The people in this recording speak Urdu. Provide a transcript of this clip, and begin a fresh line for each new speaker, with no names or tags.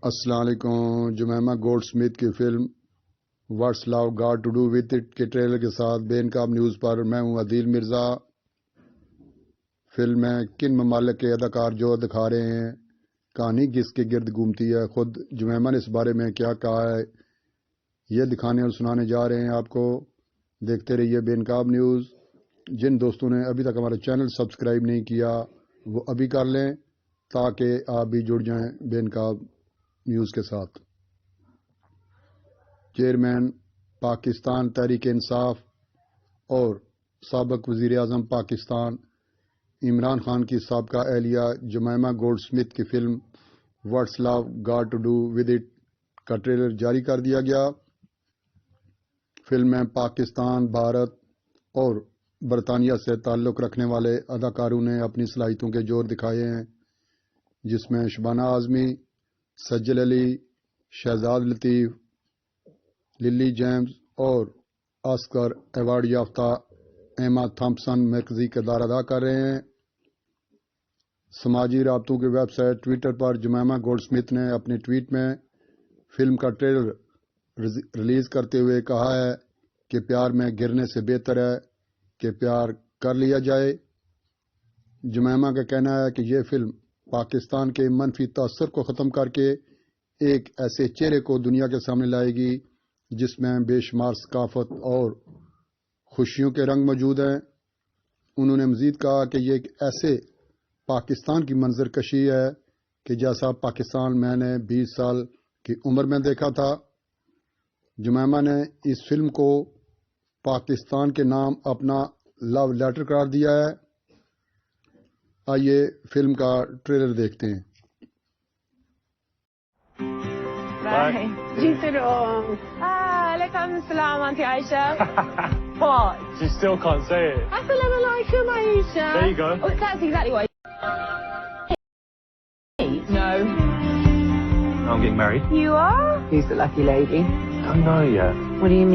السلام علیکم۔ جمیمہ گولڈ سمتھ کی film what's love got to do with it کے ٹریلر کے ساتھ بے نقاب نیوز پر میں ہوں عدیل مرزا۔ فلم میں کن ممالک کے اداکار جو دکھا رہے ہیں، کہانی کس کے گرد گھومتی ہے، خود جمیمہ نے اس بارے میں کیا کہا ہے، یہ دکھانے اور سنانے جا رہے ہیں آپ کو۔ دیکھتے رہیے بے نقاب نیوز۔ جن دوستوں نے ابھی تک ہمارا چینل سبسکرائب نہیں کیا وہ ابھی کر لیں تاکہ آپ بھی جڑ جائیں بے نقاب نیوز کے ساتھ۔ چیئرمین پاکستان تحریک انصاف اور سابق وزیر اعظم پاکستان عمران خان کی سابقہ اہلیہ جمیمہ گولڈ سمتھ کی film what's love got to do with it کا ٹریلر جاری کر دیا گیا۔ فلم میں پاکستان، بھارت اور برطانیہ سے تعلق رکھنے والے اداکاروں نے اپنی صلاحیتوں کے جوہر دکھائے ہیں، جس میں شبانہ اعظمی، سجل علی، شہزاد لطیف، للی جیمز اور آسکر ایوارڈ یافتہ ایما تھامپسن مرکزی کردار ادا کر رہے ہیں۔ سماجی رابطوں کی ویب سائٹ ٹویٹر پر جمیمہ گولڈ سمتھ نے اپنے ٹویٹ میں فلم کا ٹریلر ریلیز کرتے ہوئے کہا ہے کہ پیار میں گرنے سے بہتر ہے کہ پیار کر لیا جائے۔ جمیمہ کا کہنا ہے کہ یہ فلم پاکستان کے منفی تاثر کو ختم کر کے ایک ایسے چہرے کو دنیا کے سامنے لائے گی جس میں بے شمار ثقافت اور خوشیوں کے رنگ موجود ہیں۔ انہوں نے مزید کہا کہ یہ ایک ایسے پاکستان کی منظر کشی ہے کہ جیسا پاکستان میں نے 20 سال کی عمر میں دیکھا تھا۔ جمیمہ نے اس فلم کو پاکستان کے نام اپنا لو لیٹر قرار دیا ہے۔ آئیے فلم کا ٹریلر دیکھتے ہیں۔
Bye. Alaikum salam, Auntie Aisha. What?
She still can't say it.
Assalamu alaikum, Aisha.
There you go.
Oh, that's exactly what. No.
I'm getting married.
You are?
Who's the lucky lady?
I don't know yet.
What do you mean?